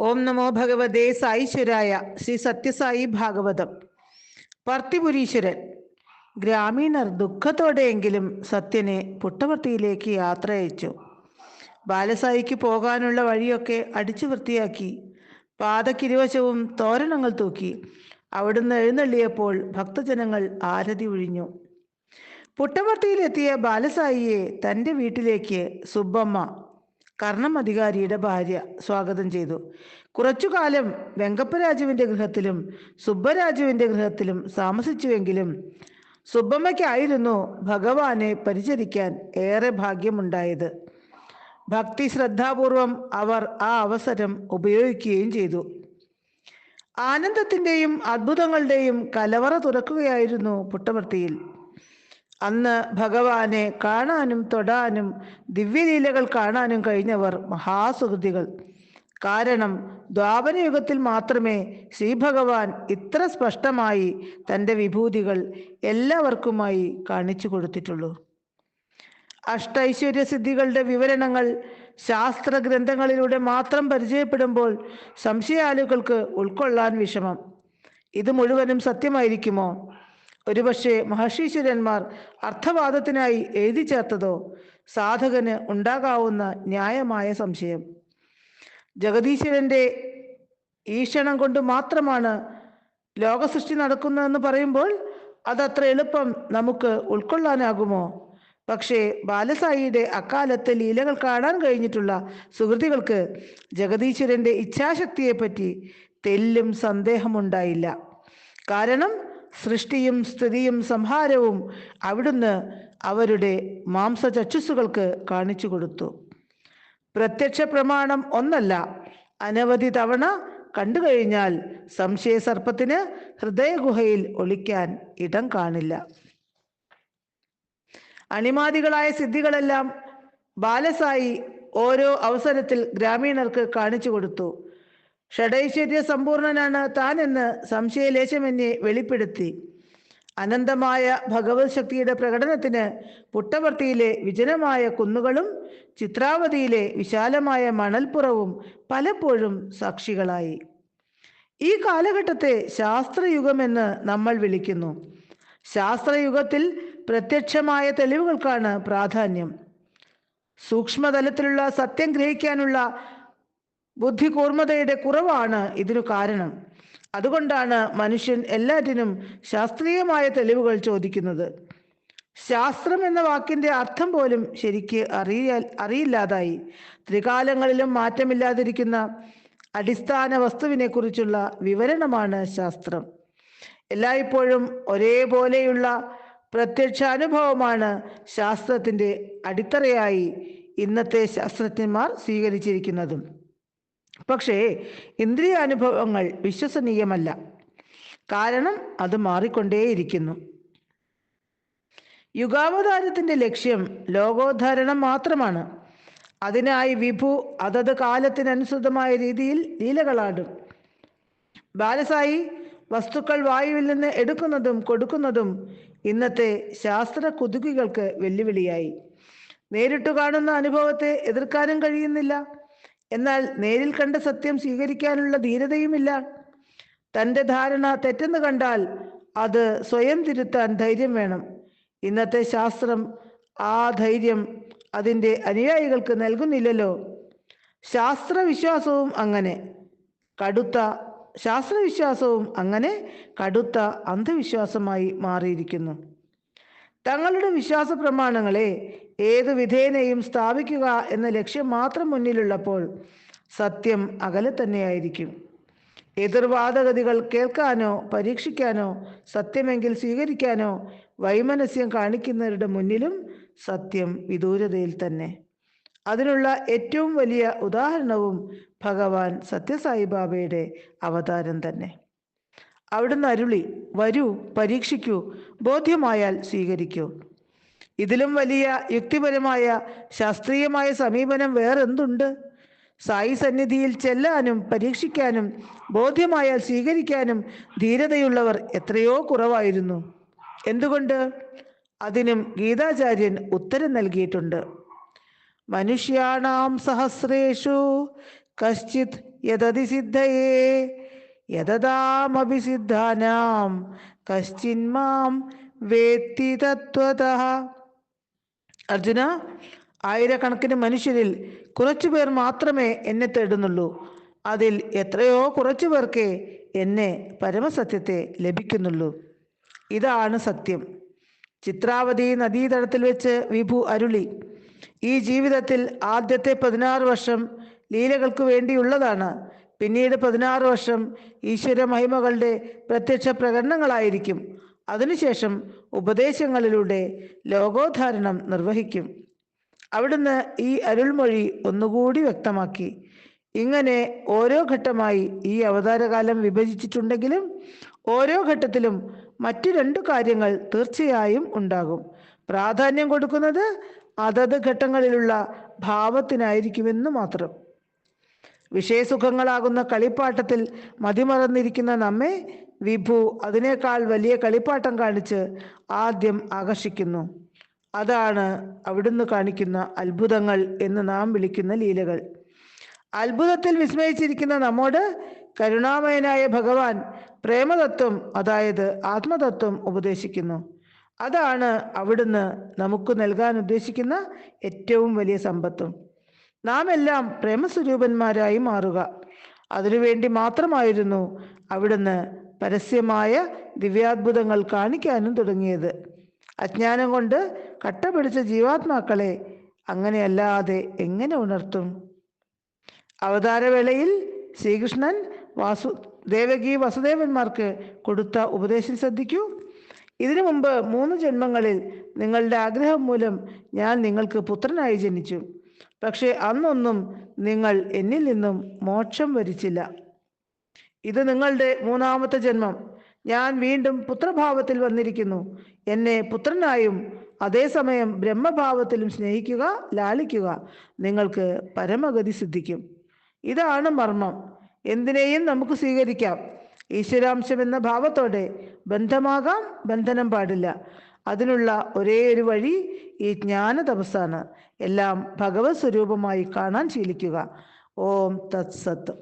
ഓം നമോ ഭഗവതേ സായിശ്വരായ. ശ്രീ സത്യസായി ഭാഗവതം. പർത്തിപുരീശ്വരൻ. ഗ്രാമീണർ ദുഃഖത്തോടെയെങ്കിലും സത്യനെ പുട്ടപർത്തിയിലേക്ക് യാത്ര അയച്ചു. ബാലസായിക്ക് പോകാനുള്ള വഴിയൊക്കെ അടിച്ചു വൃത്തിയാക്കി. പാതക്കിരുവശവും തോരണങ്ങൾ തൂക്കി. അവിടുന്ന് എഴുന്നള്ളിയപ്പോൾ ഭക്തജനങ്ങൾ ആരതി ഒഴിഞ്ഞു. പുട്ടപർത്തിയിലെത്തിയ ബാലസായിയെ തൻ്റെ വീട്ടിലേക്ക് സുബ്ബമ്മ, കർണം അധികാരിയുടെ ഭാര്യ, സ്വാഗതം ചെയ്തു. കുറച്ചുകാലം വെങ്കപ്പരാജുവിൻ്റെ ഗൃഹത്തിലും സുബ്ബരാജുവിൻ്റെ ഗൃഹത്തിലും താമസിച്ചുവെങ്കിലും സുബ്ബമ്മയ്ക്കായിരുന്നു ഭഗവാനെ പരിചരിക്കാൻ ഏറെ ഭാഗ്യമുണ്ടായത്. ഭക്തി ശ്രദ്ധാപൂർവം അവർ ആ അവസരം ഉപയോഗിക്കുകയും ചെയ്തു. ആനന്ദത്തിൻ്റെയും അത്ഭുതങ്ങളുടെയും കലവറ തുറക്കുകയായിരുന്നു പുട്ടപർത്തിയിൽ. അന്ന് ഭഗവാനെ കാണാനും തൊടാനും ദിവ്യലീലകൾ കാണാനും കഴിഞ്ഞവർ മഹാസുഹൃതികൾ. കാരണം ദ്വാപരയുഗത്തിൽ മാത്രമേ ശ്രീഭഗവാൻ ഇത്ര സ്പഷ്ടമായി തൻ്റെ വിഭൂതികൾ എല്ലാവർക്കുമായി കാണിച്ചു കൊടുത്തിട്ടുള്ളൂ. അഷ്ടൈശ്വര്യസിദ്ധികളുടെ വിവരണങ്ങൾ ശാസ്ത്രഗ്രന്ഥങ്ങളിലൂടെ മാത്രം പരിചയപ്പെടുമ്പോൾ സംശയാലുക്കൾക്ക് ഉൾക്കൊള്ളാൻ വിഷമം. ഇത് മുഴുവനും സത്യമായിരിക്കുമോ? ഒരുപക്ഷെ മഹർഷീശ്വരന്മാർ അർത്ഥവാദത്തിനായി എഴുതി ചേർത്തതോ? സാധകന് ഉണ്ടാകാവുന്ന ന്യായമായ സംശയം. ജഗദീശ്വരൻ്റെ ഈക്ഷണം കൊണ്ട് മാത്രമാണ് ലോകസൃഷ്ടി നടക്കുന്നതെന്ന് പറയുമ്പോൾ അതത്ര എളുപ്പം നമുക്ക് ഉൾക്കൊള്ളാനാകുമോ? പക്ഷേ ബാലസായിയുടെ അക്കാലത്തെ ലീലകൾ കാണാൻ കഴിഞ്ഞിട്ടുള്ള സുഹൃത്തുക്കൾക്ക് ജഗദീശ്വരൻ്റെ ഇച്ഛാശക്തിയെപ്പറ്റി തെല്ലും സന്ദേഹമുണ്ടായില്ല. കാരണം സൃഷ്ടിയും സ്ഥിതിയും സംഹാരവും അവിടുന്ന് അവരുടെ മാംസചക്ഷുസുകൾക്ക് കാണിച്ചു കൊടുത്തു. പ്രത്യക്ഷ പ്രമാണം ഒന്നല്ല, അനവധി തവണ കണ്ടു കഴിഞ്ഞാൽ സംശയസർപ്പത്തിന് ഹൃദയഗുഹയിൽ ഒളിക്കാൻ ഇടം കാണില്ല. അണിമാദികളായ സിദ്ധികളെല്ലാം ബാലസായി ഓരോ അവസരത്തിൽ ഗ്രാമീണർക്ക് കാണിച്ചു കൊടുത്തു. ഷഡൈശ്വര്യ സമ്പൂർണനാണ് താൻ എന്ന് സംശയലേശമെന്നെ വെളിപ്പെടുത്തി. അനന്തമായ ഭഗവത് ശക്തിയുടെ പ്രകടനത്തിന് പുട്ടപർത്തിയിലെ വിജനമായ കുന്നുകളും ചിത്രാവതിയിലെ വിശാലമായ മണൽപ്പുറവും പലപ്പോഴും സാക്ഷികളായി. ഈ കാലഘട്ടത്തെ ശാസ്ത്രയുഗമെന്ന് നമ്മൾ വിളിക്കുന്നു. ശാസ്ത്രയുഗത്തിൽ പ്രത്യക്ഷമായ തെളിവുകൾക്കാണ് പ്രാധാന്യം. സൂക്ഷ്മതലത്തിലുള്ള സത്യം ഗ്രഹിക്കാനുള്ള ബുദ്ധികൂർമ്മതയുടെ കുറവാണ് ഇതിനു കാരണം. അതുകൊണ്ടാണ് മനുഷ്യൻ എല്ലാറ്റിനും ശാസ്ത്രീയമായ തെളിവുകൾ ചോദിക്കുന്നത്. ശാസ്ത്രം എന്ന വാക്കിൻ്റെ അർത്ഥം പോലും ശരിക്ക് അറിയില്ലാതായി. ത്രികാലങ്ങളിലും മാറ്റമില്ലാതിരിക്കുന്ന അടിസ്ഥാന വസ്തുവിനെ കുറിച്ചുള്ള വിവരണമാണ് ശാസ്ത്രം. എല്ലായ്പ്പോഴും ഒരേപോലെയുള്ള പ്രത്യക്ഷാനുഭവമാണ് ശാസ്ത്രത്തിൻ്റെ അടിത്തറയായി ഇന്നത്തെ ശാസ്ത്രജ്ഞന്മാർ സ്വീകരിച്ചിരിക്കുന്നതും. പക്ഷേ ഇന്ദ്രിയാനുഭവങ്ങൾ വിശ്വസനീയമല്ല. കാരണം അത് മാറിക്കൊണ്ടേയിരിക്കുന്നു. യുഗാവതാരത്തിൻ്റെ ലക്ഷ്യം ലോകോദ്ധാരണം മാത്രമാണ്. അതിനായി വിഭു അതത് കാലത്തിനനുസൃതമായ രീതിയിൽ ലീലകളാടും. ബാലസായി വസ്തുക്കൾ വായുവിൽ നിന്ന് എടുക്കുന്നതും കൊടുക്കുന്നതും ഇന്നത്തെ ശാസ്ത്ര കുതുകികൾക്ക് വെല്ലുവിളിയായി. നേരിട്ട് കാണുന്ന അനുഭവത്തെ എതിർക്കാനും കഴിയുന്നില്ല. എന്നാൽ നേരിൽ കണ്ട സത്യം സ്വീകരിക്കാനുള്ള ധീരതയുമില്ല. തൻ്റെ ധാരണ തെറ്റെന്ന് കണ്ടാൽ അത് സ്വയം തിരുത്താൻ ധൈര്യം വേണം. ഇന്നത്തെ ശാസ്ത്രം ആ ധൈര്യം അതിൻ്റെ അനുയായികൾക്ക് നൽകുന്നില്ലല്ലോ. ശാസ്ത്രവിശ്വാസവും അങ്ങനെ കടുത്ത അന്ധവിശ്വാസമായി മാറിയിരിക്കുന്നു. തങ്ങളുടെ വിശ്വാസ പ്രമാണങ്ങളെ ഏതു വിധേനയും സ്ഥാപിക്കുക എന്ന ലക്ഷ്യം മാത്രം മുന്നിലുള്ളപ്പോൾ സത്യം അകലെ തന്നെയായിരിക്കും. എതിർവാദഗതികൾ കേൾക്കാനോ പരീക്ഷിക്കാനോ സത്യമെങ്കിൽ സ്വീകരിക്കാനോ വൈമനസ്യം കാണിക്കുന്നവരുടെ മുന്നിലും സത്യം വിദൂരതയിൽ തന്നെ. അതിനുള്ള ഏറ്റവും വലിയ ഉദാഹരണവും ഭഗവാൻ സത്യസായിബാബയുടെ അവതാരം തന്നെ. അവിടുന്ന് അരുളി, വരൂ, പരീക്ഷിക്കൂ, ബോധ്യമായാൽ സ്വീകരിക്കൂ. ഇതിലും വലിയ യുക്തിപരമായ ശാസ്ത്രീയമായ സമീപനം വേറെന്തുണ്ട്? സായി സന്നിധിയിൽ ചെല്ലാനും പരീക്ഷിക്കാനും ബോധ്യമായാൽ സ്വീകരിക്കാനും ധീരതയുള്ളവർ എത്രയോ കുറവായിരുന്നു. എന്തുകൊണ്ട്? അതിനും ഗീതാചാര്യൻ ഉത്തരം നൽകിയിട്ടുണ്ട്. മനുഷ്യാണാം സഹസ്രേഷു കശ്ചിത് യദതി സിദ്ധയേ യദതാമഭിസിദ്ധാനാം കശ്ചിന്മാം വേത്തി തത്വതഃ. അർജുന, ആയിരക്കണക്കിന് മനുഷ്യരിൽ കുറച്ചു പേർ മാത്രമേ എന്നെ തേടുന്നുള്ളൂ. അതിൽ എത്രയോ കുറച്ചു പേർക്കേ എന്നെ പരമസത്യത്തെ ലഭിക്കുന്നുള്ളൂ. ഇതാണ് സത്യം. ചിത്രാവതി നദീതടത്തിൽ വെച്ച് വിഭു അരുളി, ഈ ജീവിതത്തിൽ ആദ്യത്തെ 16 വർഷം ലീലകൾക്ക് വേണ്ടിയുള്ളതാണ്. പിന്നീട് 16 വർഷം ഈശ്വര മഹിമകളുടെ പ്രത്യക്ഷ പ്രകടനങ്ങളായിരിക്കും. അതിനുശേഷം ഉപദേശങ്ങളിലൂടെ ലോകോദ്ധാരണം നിർവഹിക്കും. അവിടുന്ന് ഈ അരുൾമൊഴി ഒന്നുകൂടി വ്യക്തമാക്കി. ഇങ്ങനെ ഓരോ ഘട്ടമായി ഈ അവതാരകാലം വിഭജിച്ചിട്ടുണ്ടെങ്കിലും ഓരോ ഘട്ടത്തിലും മറ്റു 2 കാര്യങ്ങൾ തീർച്ചയായും ഉണ്ടാകും. പ്രാധാന്യം കൊടുക്കുന്നത് അതത് ഘട്ടങ്ങളിലുള്ള ഭാവത്തിനായിരിക്കുമെന്ന് മാത്രം. വിഷയസുഖങ്ങളാകുന്ന കളിപ്പാട്ടത്തിൽ മതിമറന്നിരിക്കുന്ന നമ്മെ വിഭു അതിനേക്കാൾ വലിയ കളിപ്പാട്ടം കാണിച്ച് ആദ്യം ആകർഷിക്കുന്നു. അതാണ് അവിടുന്ന് കാണിക്കുന്ന അത്ഭുതങ്ങൾ എന്ന് നാം വിളിക്കുന്ന ലീലകൾ. അത്ഭുതത്തിൽ വിസ്മയിച്ചിരിക്കുന്ന നമ്മോട് കരുണാമയനായ ഭഗവാൻ പ്രേമതത്വം, അതായത് ആത്മതത്വം ഉപദേശിക്കുന്നു. അതാണ് അവിടുന്ന് നമുക്ക് നൽകാൻ ഉദ്ദേശിക്കുന്ന ഏറ്റവും വലിയ സമ്പത്തും. നാം എല്ലാം പ്രേമസ്വരൂപന്മാരായി മാറുക, അതിനുവേണ്ടി മാത്രമായിരുന്നു അവിടുന്ന് പരസ്യമായ ദിവ്യാത്ഭുതങ്ങൾ കാണിക്കാനും തുടങ്ങിയത്. അജ്ഞാനം കൊണ്ട് കട്ട പിടിച്ച ജീവാത്മാക്കളെ അങ്ങനെയല്ലാതെ എങ്ങനെ ഉണർത്തും? അവതാരവേളയിൽ ശ്രീകൃഷ്ണൻ ദേവകി വസുദേവന്മാർക്ക് കൊടുത്ത ഉപദേശം ശ്രദ്ധിക്കൂ. ഇതിനു മുമ്പ് 3 ജന്മങ്ങളിൽ നിങ്ങളുടെ ആഗ്രഹം മൂലം ഞാൻ നിങ്ങൾക്ക് പുത്രനായി ജനിച്ചു. പക്ഷെ അന്നൊന്നും നിങ്ങൾ എന്നിൽ നിന്നും മോക്ഷം വരിച്ചില്ല. ഇത് നിങ്ങളുടെ 3ാമത്തെ ജന്മം. ഞാൻ വീണ്ടും പുത്രഭാവത്തിൽ വന്നിരിക്കുന്നു. എന്നെ പുത്രനായും അതേസമയം ബ്രഹ്മഭാവത്തിലും സ്നേഹിക്കുക, ലാളിക്കുക. നിങ്ങൾക്ക് പരമഗതി സിദ്ധിക്കും. ഇതാണ് മർമ്മം. എന്തിനേയും നമുക്ക് സ്വീകരിക്കാം. ഈശ്വരാംശം എന്ന ഭാവത്തോടെ ബന്ധമാകാം, ബന്ധനം പാടില്ല. അതിനുള്ള ഒരേ ഒരു വഴി ഈ ജ്ഞാന തപസ്സാണ്. എല്ലാം ഭഗവത് സ്വരൂപമായി കാണാൻ ശീലിക്കുക. ഓം തത്സത്ത്.